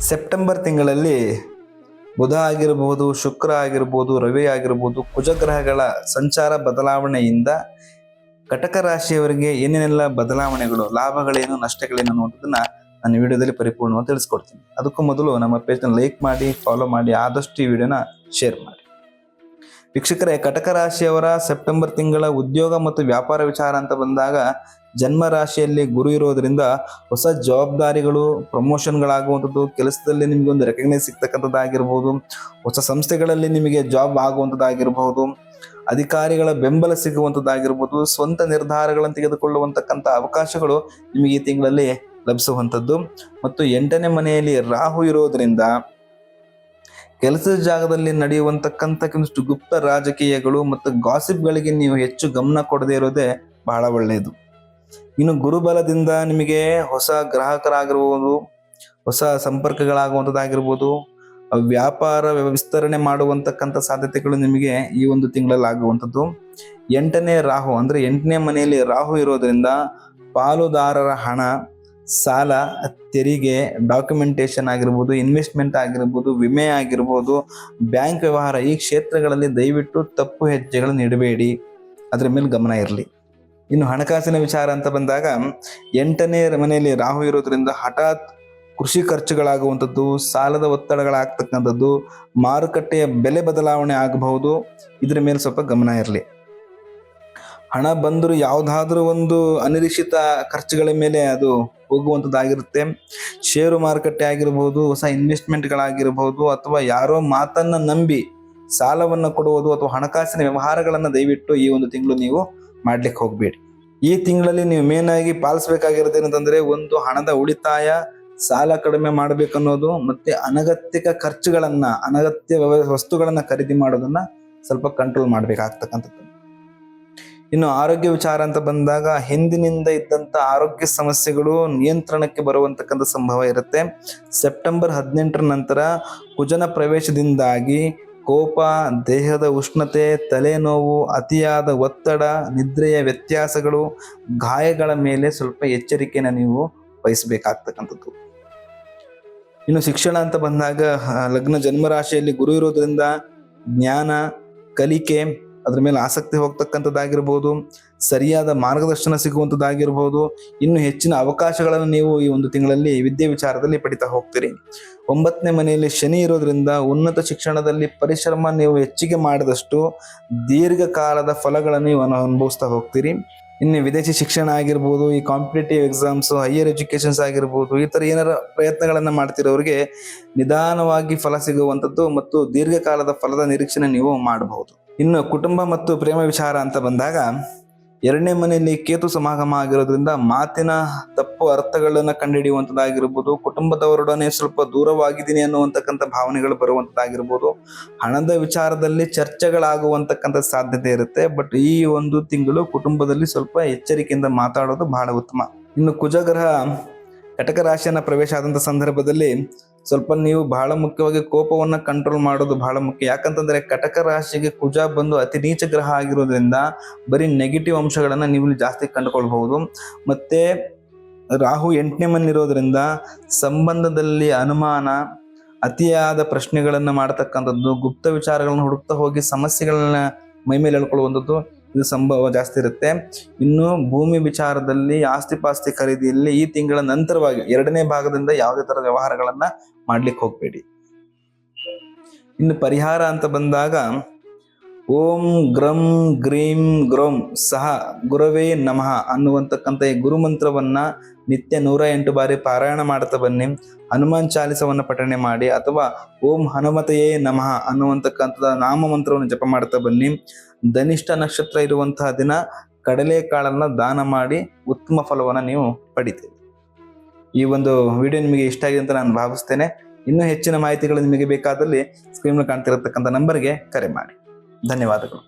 September ತಿಂಗಳಲ್ಲಿ ಬುಧ ಆಗಿರ್ಬೋದು, ಶುಕ್ರ ಆಗಿರ್ಬೋದು, ರವಿ ಆಗಿರ್ಬೋದು, ಕುಜಗ್ರಹಗಳ ಸಂಚಾರ ಬದಲಾವಣೆಯಿಂದ ಕಟಕ ರಾಶಿಯವರಿಗೆ ಏನೇನೆಲ್ಲ ಬದಲಾವಣೆಗಳು, ಲಾಭಗಳೇನು, ನಷ್ಟಗಳೇನು ಅನ್ನೋದನ್ನ ನಾನು ವಿಡಿಯೋದಲ್ಲಿ ಪರಿಪೂರ್ಣವಾಗಿ ತಿಳಿಸ್ಕೊಡ್ತೀನಿ. ಅದಕ್ಕೂ ಮೊದಲು ನಮ್ಮ ಪೇಜ್ನ ಲೈಕ್ ಮಾಡಿ, ಫಾಲೋ ಮಾಡಿ, ಆದಷ್ಟು ಈ ವಿಡಿಯೋನ ಶೇರ್ ಮಾಡಿ. ವೀಕ್ಷಕರೇ, ಕಟಕ ರಾಶಿಯವರ ಸೆಪ್ಟೆಂಬರ್ ತಿಂಗಳ ಉದ್ಯೋಗ ಮತ್ತು ವ್ಯಾಪಾರ ವಿಚಾರ ಅಂತ ಬಂದಾಗ ಜನ್ಮ ರಾಶಿಯಲ್ಲಿ ಗುರು ಇರೋದ್ರಿಂದ ಹೊಸ ಜವಾಬ್ದಾರಿಗಳು, ಪ್ರಮೋಷನ್ಗಳಾಗುವಂಥದ್ದು, ಕೆಲಸದಲ್ಲಿ ನಿಮಗೆ ಒಂದು ರೆಕಗ್ನೈಸ್ ಸಿಗ್ತಕ್ಕಂಥದ್ದಾಗಿರ್ಬೋದು, ಹೊಸ ಸಂಸ್ಥೆಗಳಲ್ಲಿ ನಿಮಗೆ ಜಾಬ್ ಆಗುವಂಥದ್ದಾಗಿರ್ಬೋದು, ಅಧಿಕಾರಿಗಳ ಬೆಂಬಲ ಸಿಗುವಂಥದ್ದಾಗಿರ್ಬೋದು, ಸ್ವಂತ ನಿರ್ಧಾರಗಳನ್ನು ತೆಗೆದುಕೊಳ್ಳುವಂತಕ್ಕಂಥ ಅವಕಾಶಗಳು ನಿಮಗೆ ಈ ತಿಂಗಳಲ್ಲಿ ಲಭಿಸುವಂಥದ್ದು. ಮತ್ತು 8ನೇ ಮನೆಯಲ್ಲಿ ರಾಹು ಇರೋದ್ರಿಂದ ಕೆಲಸದ ಜಾಗದಲ್ಲಿ ನಡೆಯುವಂತಕ್ಕಂಥ ಕೆಲವಷ್ಟು ಗುಪ್ತ ರಾಜಕೀಯಗಳು ಮತ್ತು ಗಾಸಿಪ್ಗಳಿಗೆ ನೀವು ಹೆಚ್ಚು ಗಮನ ಕೊಡದೇ ಇರೋದೇ ಬಹಳ ಒಳ್ಳೆಯದು. ಇನ್ನು ಗುರುಬಲದಿಂದ ನಿಮಗೆ ಹೊಸ ಗ್ರಾಹಕರಾಗಿರ್ಬೋದು, ಹೊಸ ಸಂಪರ್ಕಗಳಾಗುವಂಥದ್ದಾಗಿರ್ಬೋದು, ವ್ಯಾಪಾರ ವಿಸ್ತರಣೆ ಮಾಡುವಂತಕ್ಕಂಥ ಸಾಧ್ಯತೆಗಳು ನಿಮಗೆ ಈ ಒಂದು ತಿಂಗಳಲ್ಲಿ ಆಗುವಂಥದ್ದು. 8ನೇ ರಾಹು ಅಂದ್ರೆ 8ನೇ ಮನೆಯಲ್ಲಿ ರಾಹು ಇರೋದ್ರಿಂದ ಪಾಲುದಾರರ ಹಣ, ಸಾಲ, ತೆರಿಗೆ, ಡಾಕ್ಯುಮೆಂಟೇಶನ್ ಆಗಿರ್ಬೋದು, ಇನ್ವೆಸ್ಟ್ಮೆಂಟ್ ಆಗಿರ್ಬೋದು, ವಿಮೆ ಆಗಿರ್ಬೋದು, ಬ್ಯಾಂಕ್ ವ್ಯವಹಾರ, ಈ ಕ್ಷೇತ್ರಗಳಲ್ಲಿ ದಯವಿಟ್ಟು ತಪ್ಪು ಹೆಜ್ಜೆಗಳನ್ನು ಇಡಬೇಡಿ, ಅದರ ಮೇಲೆ ಗಮನ ಇರಲಿ. ಇನ್ನು ಹಣಕಾಸಿನ ವಿಚಾರ ಅಂತ ಬಂದಾಗ 8ನೇ ಮನೆಯಲ್ಲಿ ರಾಹು ಇರೋದ್ರಿಂದ ಹಠಾತ್ ಕೃಷಿ ಖರ್ಚುಗಳಾಗುವಂಥದ್ದು, ಸಾಲದ ಒತ್ತಡಗಳಾಗ್ತಕ್ಕಂಥದ್ದು, ಮಾರುಕಟ್ಟೆಯ ಬೆಲೆ ಬದಲಾವಣೆ ಆಗಬಹುದು, ಇದ್ರ ಮೇಲೆ ಸ್ವಲ್ಪ ಗಮನ ಇರಲಿ. ಹಣ ಬಂದರೂ ಯಾವುದಾದ್ರೂ ಒಂದು ಅನಿರೀಕ್ಷಿತ ಖರ್ಚುಗಳ ಮೇಲೆ ಅದು ಹೋಗುವಂಥದ್ದಾಗಿರುತ್ತೆ. ಷೇರು ಮಾರುಕಟ್ಟೆ ಆಗಿರ್ಬೋದು, ಹೊಸ ಇನ್ವೆಸ್ಟ್ಮೆಂಟ್ಗಳಾಗಿರ್ಬೋದು, ಅಥವಾ ಯಾರೋ ಮಾತನ್ನ ನಂಬಿ ಸಾಲವನ್ನು ಕೊಡುವುದು ಅಥವಾ ಹಣಕಾಸಿನ ವ್ಯವಹಾರಗಳನ್ನು ದಯವಿಟ್ಟು ಈ ಒಂದು ತಿಂಗಳು ನೀವು ಮಾಡ್ಲಿಕ್ಕೆ ಹೋಗಬೇಡಿ. ಈ ತಿಂಗಳಲ್ಲಿ ನೀವು ಮೇನ್ ಆಗಿ ಪಾಲಿಸಬೇಕಾಗಿರುತ್ತೆ ಏನಂತಂದ್ರೆ, ಒಂದು ಹಣದ ಉಳಿತಾಯ, ಸಾಲ ಕಡಿಮೆ ಮಾಡಬೇಕನ್ನೋದು, ಮತ್ತೆ ಅನಗತ್ಯ ಖರ್ಚುಗಳನ್ನ, ಅನಗತ್ಯ ವಸ್ತುಗಳನ್ನ ಖರೀದಿ ಮಾಡೋದನ್ನ ಸ್ವಲ್ಪ ಕಂಟ್ರೋಲ್ ಮಾಡ್ಬೇಕಾಗ್ತಕ್ಕಂಥದ್ದು. ಇನ್ನು ಆರೋಗ್ಯ ವಿಚಾರ ಅಂತ ಬಂದಾಗ ಹಿಂದಿನಿಂದ ಇದ್ದಂತ ಆರೋಗ್ಯ ಸಮಸ್ಯೆಗಳು ನಿಯಂತ್ರಣಕ್ಕೆ ಬರುವಂತಕ್ಕಂಥ ಸಂಭವ ಇರುತ್ತೆ. ಸೆಪ್ಟೆಂಬರ್ 18ರ ನಂತರ ಕುಜನ ಪ್ರವೇಶದಿಂದಾಗಿ ಕೋಪ, ದೇಹದ ಉಷ್ಣತೆ, ತಲೆನೋವು, ಅತಿಯಾದ ಒತ್ತಡ, ನಿದ್ರೆಯ ವ್ಯತ್ಯಾಸಗಳು, ಗಾಯಗಳ ಮೇಲೆ ಸ್ವಲ್ಪ ಎಚ್ಚರಿಕೆನ ನೀವು ವಹಿಸಬೇಕಾಗ್ತಕ್ಕಂಥದ್ದು. ಇನ್ನು ಶಿಕ್ಷಣ ಅಂತ ಬಂದಾಗ ಲಗ್ನ ಜನ್ಮರಾಶಿಯಲ್ಲಿ ಗುರು ಇರೋದ್ರಿಂದ ಜ್ಞಾನ, ಕಲಿಕೆ, ಅದ್ರ ಮೇಲೆ ಆಸಕ್ತಿ ಹೋಗ್ತಕ್ಕಂಥದ್ದಾಗಿರ್ಬೋದು, ಸರಿಯಾದ ಮಾರ್ಗದರ್ಶನ ಸಿಗುವಂಥದ್ದಾಗಿರ್ಬೋದು, ಇನ್ನು ಹೆಚ್ಚಿನ ಅವಕಾಶಗಳನ್ನು ನೀವು ಈ ಒಂದು ತಿಂಗಳಲ್ಲಿ ವಿದ್ಯೆ ವಿಚಾರದಲ್ಲಿ ಪಡಿತಾ ಹೋಗ್ತೀರಿ. 9ನೇ ಮನೆಯಲ್ಲಿ ಶನಿ ಇರೋದ್ರಿಂದ ಉನ್ನತ ಶಿಕ್ಷಣದಲ್ಲಿ ಪರಿಶ್ರಮ ನೀವು ಹೆಚ್ಚಿಗೆ ಮಾಡಿದಷ್ಟು ದೀರ್ಘಕಾಲದ ಫಲಗಳನ್ನು ನೀವು ಅನುಭವಿಸ್ತಾ ಹೋಗ್ತೀರಿ. ಇನ್ನು ವಿದೇಶಿ ಶಿಕ್ಷಣ ಆಗಿರ್ಬೋದು, ಈ ಕಾಂಪಿಟೇಟಿವ್ ಎಕ್ಸಾಮ್ಸ್, ಹೈಯರ್ ಎಜುಕೇಶನ್ಸ್ ಆಗಿರ್ಬೋದು, ಈ ಥರ ಏನಾರ ಪ್ರಯತ್ನಗಳನ್ನು ಮಾಡ್ತಿರೋರಿಗೆ ನಿಧಾನವಾಗಿ ಫಲ ಸಿಗುವಂಥದ್ದು ಮತ್ತು ದೀರ್ಘಕಾಲದ ಫಲದ ನಿರೀಕ್ಷಣೆ ನೀವು ಮಾಡಬಹುದು. ಇನ್ನು ಕುಟುಂಬ ಮತ್ತು ಪ್ರೇಮ ವಿಚಾರ ಅಂತ ಬಂದಾಗ 2ನೇ ಮನೆಯಲ್ಲಿ ಕೇತು ಸಮಾಗಮ ಆಗಿರೋದ್ರಿಂದ ಮಾತಿನ ತಪ್ಪು ಅರ್ಥಗಳನ್ನ ಕಂಡುಹಿಡಿಯುವಂಥದ್ದಾಗಿರ್ಬೋದು, ಕುಟುಂಬದವರೊಡನೆ ಸ್ವಲ್ಪ ದೂರವಾಗಿದ್ದೀನಿ ಅನ್ನುವಂತಕ್ಕಂಥ ಭಾವನೆಗಳು ಬರುವಂಥದ್ದಾಗಿರ್ಬೋದು, ಹಣದ ವಿಚಾರದಲ್ಲಿ ಚರ್ಚೆಗಳಾಗುವಂತಕ್ಕಂಥ ಸಾಧ್ಯತೆ ಇರುತ್ತೆ. ಬಟ್ ಈ ಒಂದು ತಿಂಗಳು ಕುಟುಂಬದಲ್ಲಿ ಸ್ವಲ್ಪ ಎಚ್ಚರಿಕೆಯಿಂದ ಮಾತಾಡೋದು ಬಹಳ ಉತ್ತಮ. ಇನ್ನು ಕುಜಗ್ರಹ ಕಟಕ ರಾಶಿಯನ್ನ ಪ್ರವೇಶ ಆದಂಥ ಸಂದರ್ಭದಲ್ಲಿ ಸ್ವಲ್ಪ ನೀವು ಬಹಳ ಮುಖ್ಯವಾಗಿ ಕೋಪವನ್ನ ಕಂಟ್ರೋಲ್ ಮಾಡೋದು ಬಹಳ ಮುಖ್ಯ. ಯಾಕಂತಂದ್ರೆ ಕಟಕ ರಾಶಿಗೆ ಕುಜ ಬಂದು ಅತಿ ನೀಚ ಗ್ರಹ ಆಗಿರೋದ್ರಿಂದ ಬರೀ ನೆಗೆಟಿವ್ ಅಂಶಗಳನ್ನ ನೀವು ಜಾಸ್ತಿ ಕಂಡುಕೊಳ್ಬಹುದು. ಮತ್ತೆ ರಾಹು 8ನೇ ಮನೆ ಇರೋದ್ರಿಂದ ಸಂಬಂಧದಲ್ಲಿ ಅನುಮಾನ, ಅತಿಯಾದ ಪ್ರಶ್ನೆಗಳನ್ನ ಮಾಡತಕ್ಕಂಥದ್ದು, ಗುಪ್ತ ವಿಚಾರಗಳನ್ನ ಹುಡುಕ್ತಾ ಹೋಗಿ ಸಮಸ್ಯೆಗಳನ್ನ ಮೈಮೇಲೆ ಎಳ್ಕೊಳ್ಳುವಂಥದ್ದು, ಇದು ಸಂಭವ ಜಾಸ್ತಿ ಇರುತ್ತೆ. ಇನ್ನು ಭೂಮಿ ವಿಚಾರದಲ್ಲಿ, ಆಸ್ತಿ ಪಾಸ್ತಿ ಖರೀದಿಯಲ್ಲಿ ಈ ತಿಂಗಳ ನಂತರವಾಗಿ 2ನೇ ಭಾಗದಿಂದ ಯಾವುದೇ ತರ ವ್ಯವಹಾರಗಳನ್ನ ಮಾಡ್ಲಿಕ್ಕೆ ಹೋಗ್ಬೇಡಿ. ಇನ್ನು ಪರಿಹಾರ ಅಂತ ಬಂದಾಗ ಓಂ ಗ್ರಂ ಗ್ರೀಂ ಗ್ರೋಂ ಸಹ ಗುರವೇ ನಮಃ ಅನ್ನುವಂತಕ್ಕಂಥ ಈ ಗುರುಮಂತ್ರವನ್ನ ನಿತ್ಯ 108 ಬಾರಿ ಪಾರಾಯಣ ಮಾಡ್ತಾ ಬನ್ನಿ. ಹನುಮಾನ್ ಚಾಲಿಸವನ್ನ ಪಠಣೆ ಮಾಡಿ, ಅಥವಾ ಓಂ ಹನುಮತೆಯೇ ನಮಃ ಅನ್ನುವಂತಕ್ಕಂಥ ನಾಮ ಮಂತ್ರವನ್ನು ಜಪ ಮಾಡ್ತಾ ಬನ್ನಿ. ಧನಿಷ್ಠ ನಕ್ಷತ್ರ ಇರುವಂತಹ ದಿನ ಕಡಲೆಕಾಳನ್ನ ದಾನ ಮಾಡಿ ಉತ್ತಮ ಫಲವನ್ನ ನೀವು ಪಡಿತೀರಿ. ಈ ಒಂದು ವಿಡಿಯೋ ನಿಮಗೆ ಇಷ್ಟ ಆಗಿದೆ ಅಂತ ನಾನು ಭಾವಿಸ್ತೇನೆ. ಇನ್ನೂ ಹೆಚ್ಚಿನ ಮಾಹಿತಿಗಳು ನಿಮಗೆ ಬೇಕಾದಲ್ಲಿ ಸ್ಕ್ರೀನ್ ಕಾಣ್ತಿರತಕ್ಕಂಥ ನಂಬರ್ಗೆ ಕರೆ ಮಾಡಿ. ಧನ್ಯವಾದಗಳು.